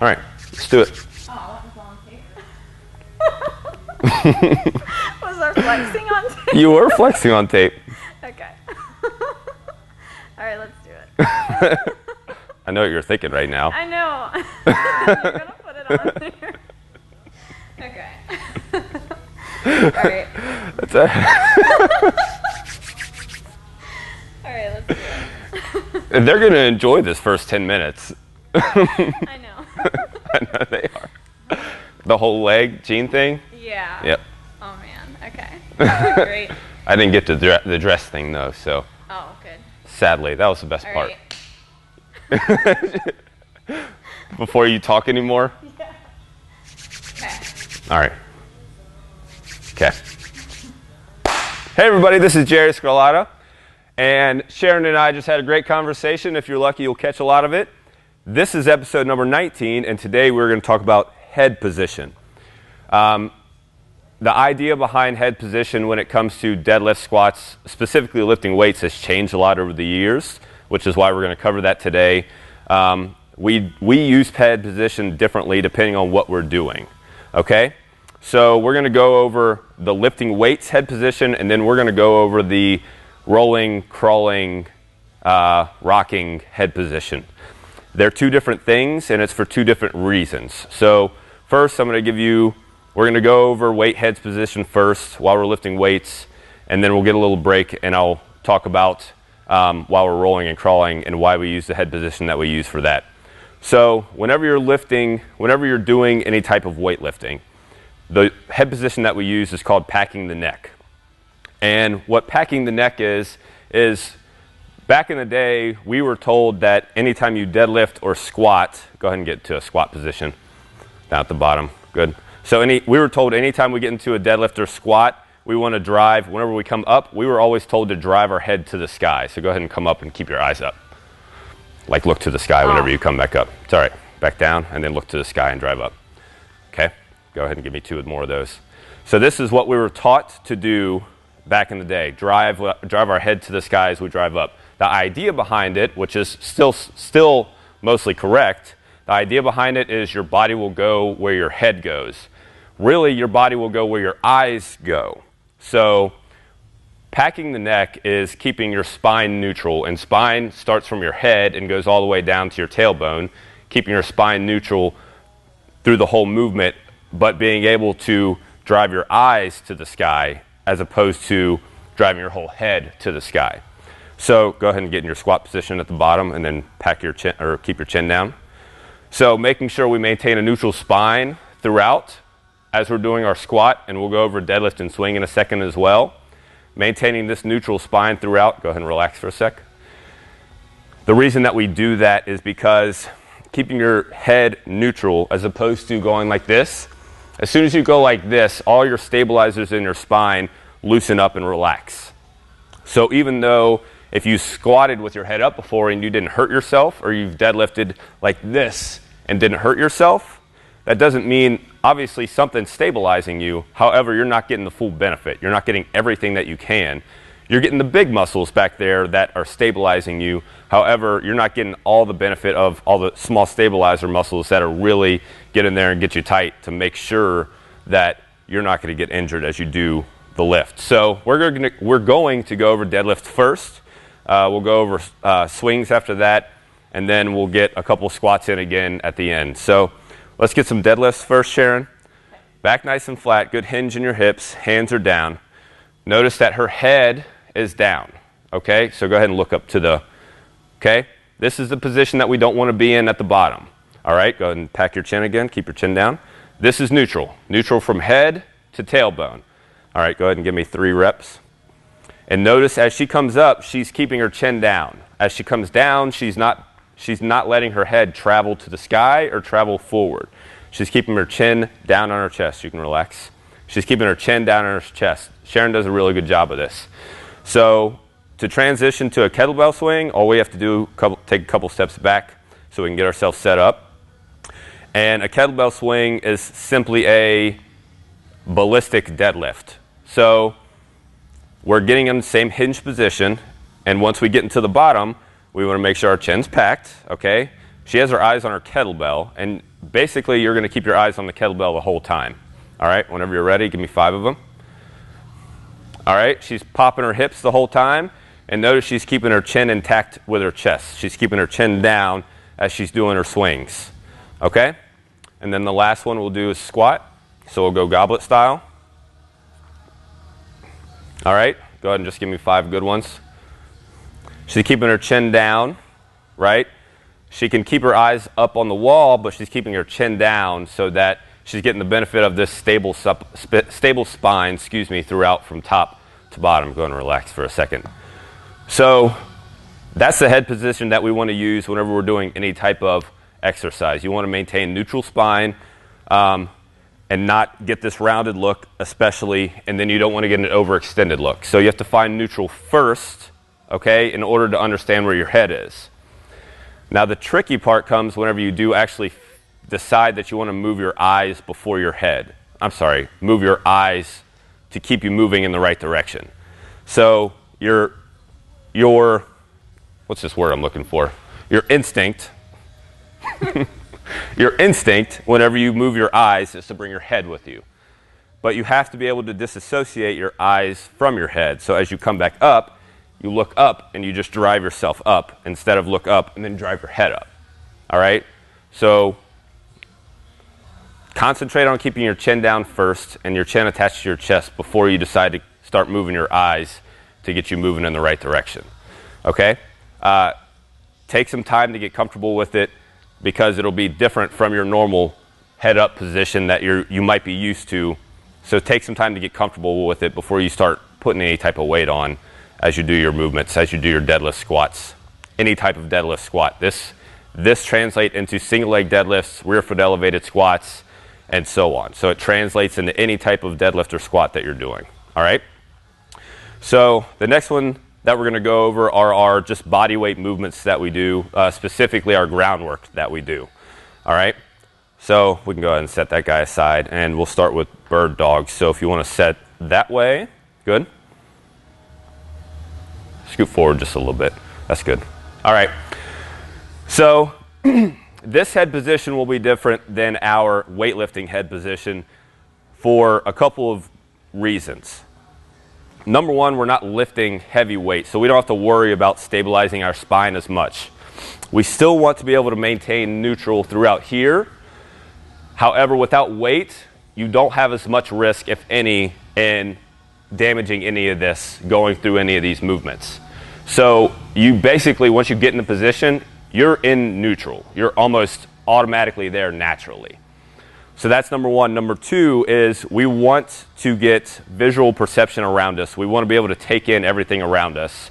All right, let's do it. Oh, that was on tape. Was there flexing on tape? You were flexing on tape. Okay. All right, let's do it. I know what you're thinking right now. I know. You're going to put it on there. Okay. All right. That's it. All right, let's do it. They're going to enjoy this first 10 minutes. I know. I know they are. The whole leg gene thing? Yeah. Yep. Oh, man. Okay. Great. I didn't get to the dress thing, though, so Oh, good. sadly, that was the best All part. right. Before you talk anymore? Yeah. Okay. All right. Okay. Hey, everybody, this is Jerry Scarlatta. And Sharon and I just had a great conversation. If you're lucky, you'll catch a lot of it. This is episode number 19, and today we're going to talk about head position. The idea behind head position when it comes to deadlift, squats, specifically lifting weights, has changed a lot over the years, which is why we're going to cover that today. We use head position differently depending on what we're doing. Okay? So we're going to go over the lifting weights head position, and then we're going to go over the rolling, crawling, rocking head position. They're two different things, and it's for two different reasons. So first, we're going to go over weight heads position first while we're lifting weights, and then we'll get a little break, and I'll talk about while we're rolling and crawling and why we use the head position that we use for that. So whenever you're doing any type of weightlifting, the head position that we use is called packing the neck. And what packing the neck is back in the day, we were told that anytime you deadlift or squat, go ahead and get to a squat position down at the bottom. Good. So we were told anytime we get into a deadlift or squat, we want to drive. Whenever we come up, we were always told to drive our head to the sky. So go ahead and come up and keep your eyes up. Like look to the sky whenever you come back up. It's all right. Back down and then look to the sky and drive up. Okay? Go ahead and give me two more of those. So this is what we were taught to do back in the day. Drive our head to the sky as we drive up. The idea behind it, which is still mostly correct, the idea behind it is your body will go where your head goes. Really, your body will go where your eyes go. So packing the neck is keeping your spine neutral, and spine starts from your head and goes all the way down to your tailbone, keeping your spine neutral through the whole movement, but being able to drive your eyes to the sky as opposed to driving your whole head to the sky. So go ahead and get in your squat position at the bottom and then pack your chin or keep your chin down. So making sure we maintain a neutral spine throughout as we're doing our squat, and we'll go over deadlift and swing in a second as well. Maintaining this neutral spine throughout. Go ahead and relax for a sec. The reason that we do that is because keeping your head neutral as opposed to going like this, as soon as you go like this, all your stabilizers in your spine loosen up and relax. So even though if you squatted with your head up before and you didn't hurt yourself, or you've deadlifted like this and didn't hurt yourself, that doesn't mean obviously something's stabilizing you. However, you're not getting the full benefit. You're not getting everything that you can. You're getting the big muscles back there that are stabilizing you. However, you're not getting all the benefit of all the small stabilizer muscles that are really get in there and get you tight to make sure that you're not going to get injured as you do the lift. So we're going to go over deadlift first. We'll go over swings after that, and then we'll get a couple squats in again at the end. So let's get some deadlifts first, Sharon. Back nice and flat, good hinge in your hips, hands are down. Notice that her head is down, okay? So go ahead and look up to the, okay? This is the position that we don't want to be in at the bottom. All right, go ahead and pack your chin again, keep your chin down. This is neutral, neutral from head to tailbone. All right, go ahead and give me 3 reps. And notice as she comes up, she's keeping her chin down. As she comes down, she's not letting her head travel to the sky or travel forward. She's keeping her chin down on her chest. You can relax. She's keeping her chin down on her chest. Sharon does a really good job of this. So to transition to a kettlebell swing, all we have to do is take a couple steps back so we can get ourselves set up. And a kettlebell swing is simply a ballistic deadlift. So we're getting in the same hinge position, and once we get into the bottom, we want to make sure our chin's packed, okay? she has her eyes on her kettlebell, and basically you're going to keep your eyes on the kettlebell the whole time. All right, whenever you're ready, give me 5 of them. All right, she's popping her hips the whole time, and notice she's keeping her chin intact with her chest. She's keeping her chin down as she's doing her swings. Okay? And then the last one we'll do is squat. So we'll go goblet style. All right, go ahead and just give me 5 good ones. She's keeping her chin down, right? She can keep her eyes up on the wall, but she's keeping her chin down so that she's getting the benefit of this stable spine, throughout from top to bottom. Go ahead and relax for a second. So that's the head position that we want to use whenever we're doing any type of exercise. You want to maintain neutral spine and not get this rounded look especially, and then you don't want to get an overextended look. So you have to find neutral first, okay, in order to understand where your head is. Now the tricky part comes whenever you do actually decide that you want to move your eyes before your head. Move your eyes to keep you moving in the right direction. So your what's this word I'm looking for? Your instinct, your instinct whenever you move your eyes is to bring your head with you. But you have to be able to disassociate your eyes from your head. So as you come back up, you look up and you just drive yourself up instead of look up and then drive your head up. All right? So concentrate on keeping your chin down first and your chin attached to your chest before you decide to start moving your eyes to get you moving in the right direction. Okay? Take some time to get comfortable with it because it'll be different from your normal head up position that you might be used to. So take some time to get comfortable with it before you start putting any type of weight on as you do your movements, as you do your deadlift squats, any type of deadlift squat. This translates into single leg deadlifts, rear foot elevated squats, and so on. So it translates into any type of deadlift or squat that you're doing. All right? So the next one that we're going to go over are our just body weight movements that we do, specifically our groundwork that we do. All right? So we can go ahead and set that guy aside, and we'll start with bird dogs. So if you want to set that way, good. Scoot forward just a little bit. That's good. All right. So this head position will be different than our weightlifting head position for a couple of reasons. Number one, we're not lifting heavy weight, so we don't have to worry about stabilizing our spine as much. We still want to be able to maintain neutral throughout here. However, without weight, you don't have as much risk, if any, in damaging any of this, going through any of these movements. So you basically, once you get in the position, you're in neutral. You're almost automatically there naturally. So that's number one. Number two is we want to get visual perception around us. We want to be able to take in everything around us.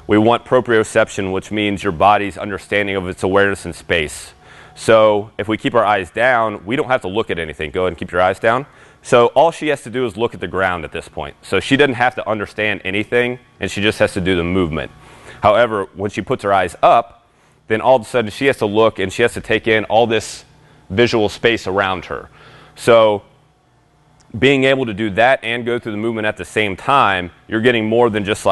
We want proprioception, which means your body's understanding of its awareness in space. So if we keep our eyes down, we don't have to look at anything. Go ahead and keep your eyes down. So all she has to do is look at the ground at this point. So she doesn't have to understand anything, and she just has to do the movement. However, when she puts her eyes up, then all of a sudden she has to look and she has to take in all this visual space around her. So being able to do that and go through the movement at the same time, you're getting more than just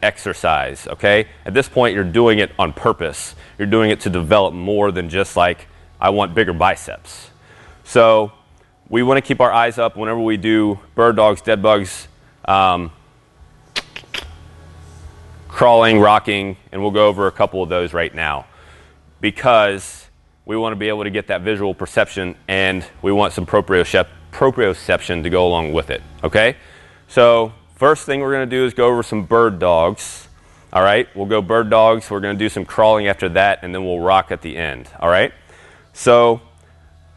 exercise, okay? At this point, you're doing it on purpose. You're doing it to develop more than just like, I want bigger biceps. So we want to keep our eyes up whenever we do bird dogs, dead bugs, crawling, rocking, and we'll go over a couple of those right now because we want to be able to get that visual perception and we want some proprioception to go along with it, okay? So first thing we're going to do is go over some bird dogs, all right? We'll go bird dogs, we're going to do some crawling after that, and then we'll rock at the end, all right? So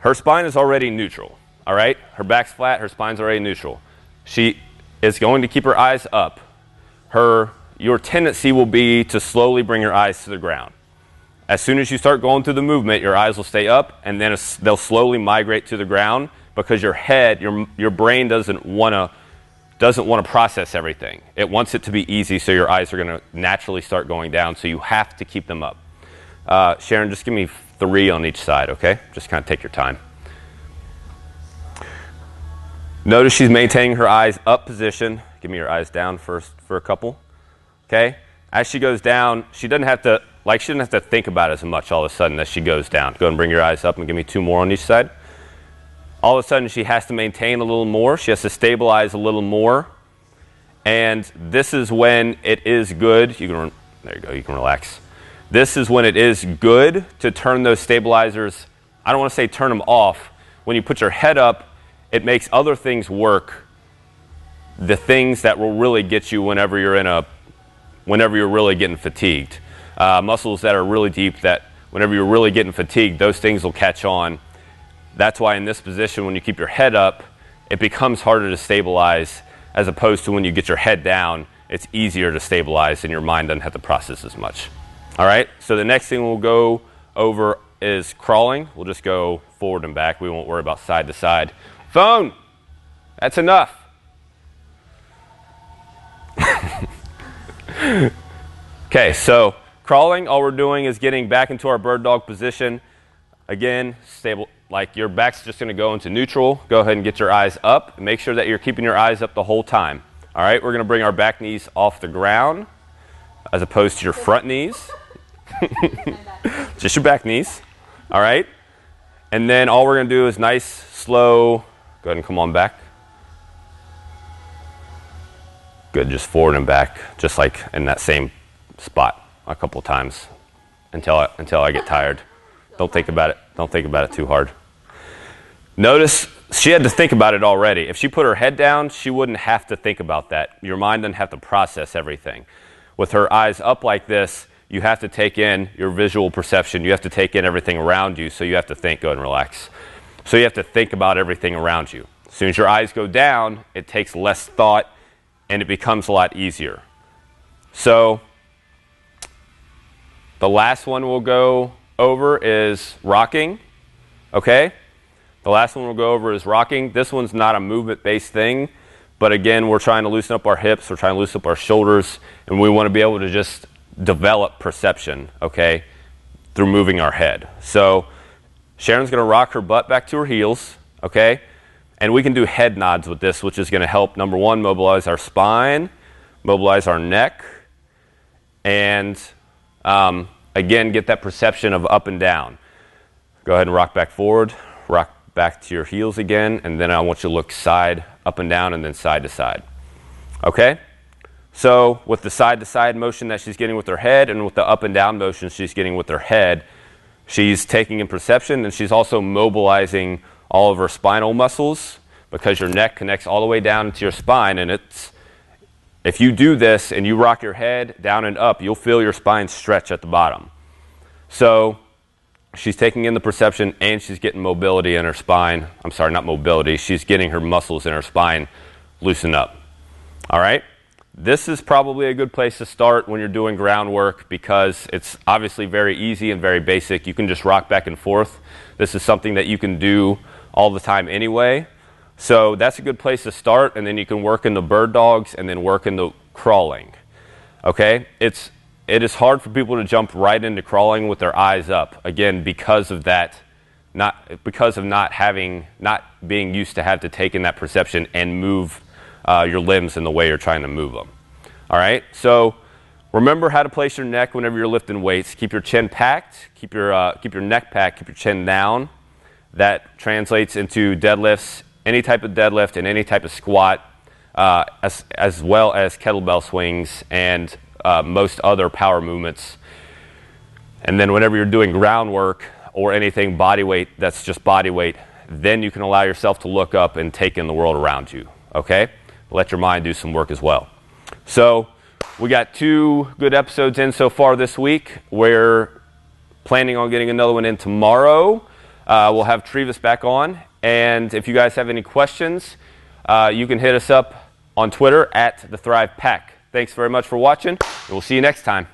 her spine is already neutral, all right? Her back's flat, her spine's already neutral. She is going to keep her eyes up. Your tendency will be to slowly bring your eyes to the ground. As soon as you start going through the movement, your eyes will stay up, and then they'll slowly migrate to the ground because your head, your brain doesn't want to process everything. It wants it to be easy, so your eyes are going to naturally start going down, so you have to keep them up. Sharon, just give me 3 on each side, okay? Just kind of take your time. Notice she's maintaining her eyes up position. Give me your eyes down first for a couple, okay? As she goes down, she doesn't have to like she doesn't have to think about it as much all of a sudden as she goes down. Go ahead and bring your eyes up and give me 2 more on each side. All of a sudden she has to maintain a little more. She has to stabilize a little more. And this is when it is good. There you go, you can relax. This is when it is good to turn those stabilizers, I don't want to say turn them off. When you put your head up, it makes other things work. The things that will really get you whenever you're really getting fatigued. Muscles that are really deep, that whenever you're really getting fatigued, those things will catch on. That's why in this position, when you keep your head up, it becomes harder to stabilize, as opposed to when you get your head down, it's easier to stabilize and your mind doesn't have to process as much. All right, so the next thing we'll go over is crawling. We'll just go forward and back. We won't worry about side to side. Phone, that's enough. Okay, so crawling, all we're doing is getting back into our bird dog position. Again, stable, like your back's just gonna go into neutral. Go ahead and get your eyes up. Make sure that you're keeping your eyes up the whole time. All right, we're gonna bring our back knees off the ground as opposed to your front knees. Just your back knees. All right, and then all we're gonna do is nice, slow, go ahead and come on back. Good, just forward and back, just like in that same spot a couple times until I get tired. Don't think about it. Don't think about it too hard. Notice she had to think about it already. If she put her head down, she wouldn't have to think about that. Your mind doesn't have to process everything. With her eyes up like this, you have to take in your visual perception. You have to take in everything around you, so you have to think, go ahead and relax. So you have to think about everything around you. As soon as your eyes go down, it takes less thought and it becomes a lot easier. So the last one we'll go over is rocking, okay? The last one we'll go over is rocking. This one's not a movement-based thing, but again, we're trying to loosen up our hips, we're trying to loosen up our shoulders, and we want to be able to just develop perception, okay, through moving our head. So Sharon's going to rock her butt back to her heels, okay? And we can do head nods with this, which is going to help, number one, mobilize our spine, mobilize our neck, and again, get that perception of up and down. Go ahead and rock back forward, rock back to your heels again, and then I want you to look side, up and down, and then side to side. Okay? So with the side to side motion that she's getting with her head and with the up and down motion she's getting with her head, she's taking in perception, and she's also mobilizing all of her spinal muscles, because your neck connects all the way down into your spine, and if you do this and you rock your head down and up, you'll feel your spine stretch at the bottom. So she's taking in the perception and she's getting mobility in her spine. I'm sorry, not mobility. She's getting her muscles in her spine loosened up. All right? This is probably a good place to start when you're doing groundwork, because it's obviously very easy and very basic. You can just rock back and forth. This is something that you can do all the time anyway. So that's a good place to start, and then you can work in the bird dogs and then work in the crawling. Okay? It is hard for people to jump right into crawling with their eyes up, again, because of that, not being used to have to take in that perception and move your limbs in the way you're trying to move them. All right? So remember how to place your neck whenever you're lifting weights. Keep your chin packed, keep your neck packed, keep your chin down. That translates into deadlifts, any type of deadlift and any type of squat, as well as kettlebell swings and most other power movements. And then whenever you're doing groundwork or anything body weight that's just body weight, then you can allow yourself to look up and take in the world around you, okay? Let your mind do some work as well. So we got 2 good episodes in so far this week. We're planning on getting another one in tomorrow. We'll have Trevis back on, and if you guys have any questions, you can hit us up on Twitter at The Thrive Pack. Thanks very much for watching, and we'll see you next time.